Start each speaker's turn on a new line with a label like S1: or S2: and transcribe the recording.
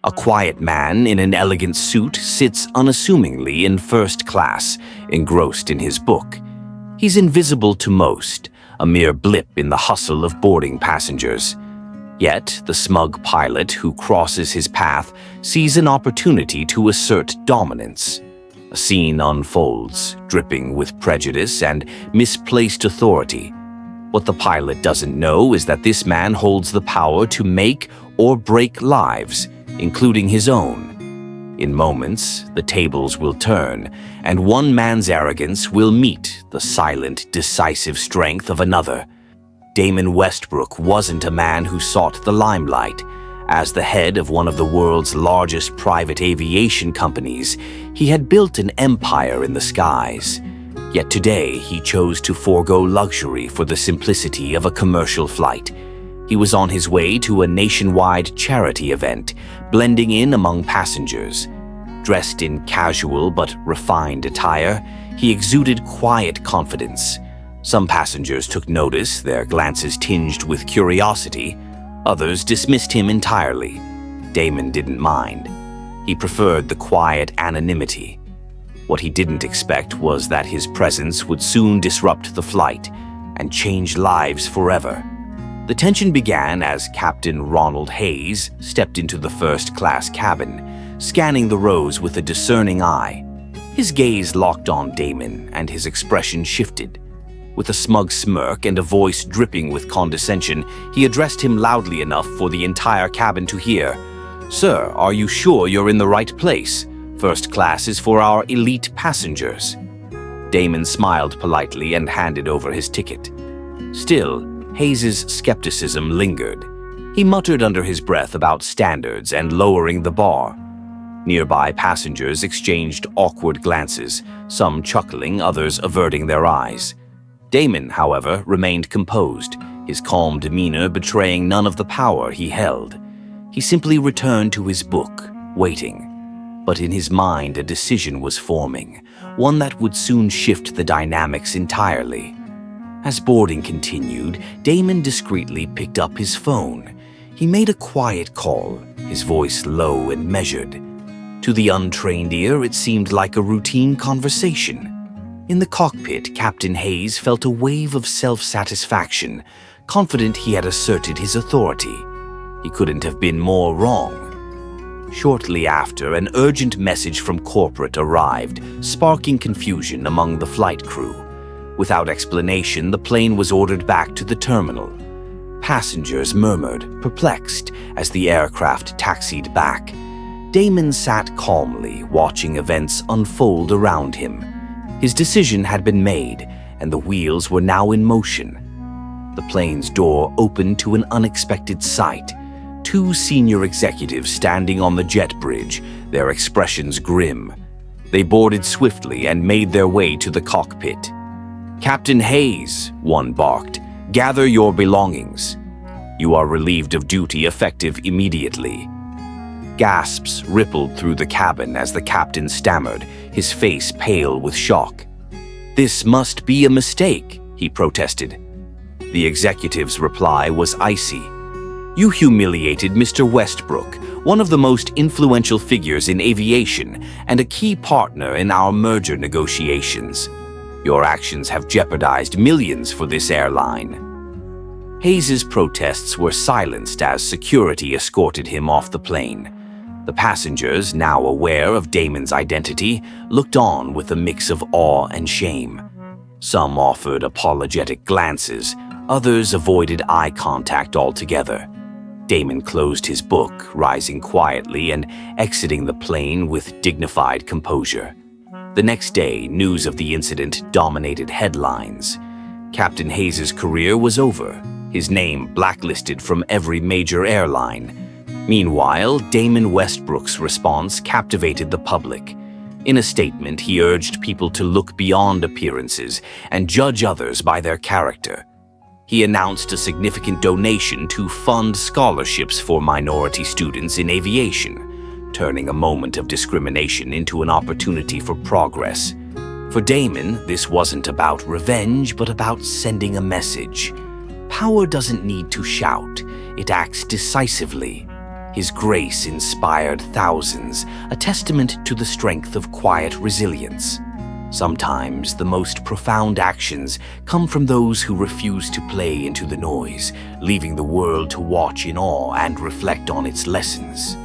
S1: A quiet man in an elegant suit sits unassumingly in first class, engrossed in his book. He's invisible to most, a mere blip in the hustle of boarding passengers. Yet, the smug pilot who crosses his path sees an opportunity to assert dominance. A scene unfolds, dripping with prejudice and misplaced authority. What the pilot doesn't know is that this man holds the power to make or break lives, including his own. In moments, the tables will turn, and one man's arrogance will meet the silent, decisive strength of another. Damon Westbrook wasn't a man who sought the limelight. As the head of one of the world's largest private aviation companies, he had built an empire in the skies. Yet today, he chose to forego luxury for the simplicity of a commercial flight. He was on his way to a nationwide charity event, blending in among passengers. Dressed in casual but refined attire, he exuded quiet confidence. Some passengers took notice, their glances tinged with curiosity. Others dismissed him entirely. Damon didn't mind. He preferred the quiet anonymity. What he didn't expect was that his presence would soon disrupt the flight and change lives forever. The tension began as Captain Ronald Hayes stepped into the first-class cabin, scanning the rows with a discerning eye. His gaze locked on Damon, and his expression shifted. With a smug smirk and a voice dripping with condescension, he addressed him loudly enough for the entire cabin to hear. "Sir, are you sure you're in the right place? First class is for our elite passengers." Damon smiled politely and handed over his ticket. Still, Hayes's skepticism lingered. He muttered under his breath about standards and lowering the bar. Nearby passengers exchanged awkward glances, some chuckling, others averting their eyes. Damon, however, remained composed, his calm demeanor betraying none of the power he held. He simply returned to his book, waiting. But in his mind a decision was forming, one that would soon shift the dynamics entirely. As boarding continued, Damon discreetly picked up his phone. He made a quiet call, his voice low and measured. To the untrained ear, it seemed like a routine conversation. In the cockpit, Captain Hayes felt a wave of self-satisfaction, confident he had asserted his authority. He couldn't have been more wrong. Shortly after, an urgent message from corporate arrived, sparking confusion among the flight crew. Without explanation, the plane was ordered back to the terminal. Passengers murmured, perplexed, as the aircraft taxied back. Damon sat calmly, watching events unfold around him. His decision had been made, and the wheels were now in motion. The plane's door opened to an unexpected sight. Two senior executives standing on the jet bridge, their expressions grim. They boarded swiftly and made their way to the cockpit. "Captain Hayes," one barked, "gather your belongings. You are relieved of duty effective immediately." Gasps rippled through the cabin as the captain stammered, his face pale with shock. "This must be a mistake," he protested. The executive's reply was icy. "You humiliated Mr. Westbrook, one of the most influential figures in aviation and a key partner in our merger negotiations. Your actions have jeopardized millions for this airline." Hayes's protests were silenced as security escorted him off the plane. The passengers, now aware of Damon's identity, looked on with a mix of awe and shame. Some offered apologetic glances, others avoided eye contact altogether. Damon closed his book, rising quietly and exiting the plane with dignified composure. The next day, news of the incident dominated headlines. Captain Hayes's career was over, his name blacklisted from every major airline. Meanwhile, Damon Westbrook's response captivated the public. In a statement, he urged people to look beyond appearances and judge others by their character. He announced a significant donation to fund scholarships for minority students in aviation, turning a moment of discrimination into an opportunity for progress. For Damon, this wasn't about revenge, but about sending a message. Power doesn't need to shout, it acts decisively. His grace inspired thousands, a testament to the strength of quiet resilience. Sometimes the most profound actions come from those who refuse to play into the noise, leaving the world to watch in awe and reflect on its lessons.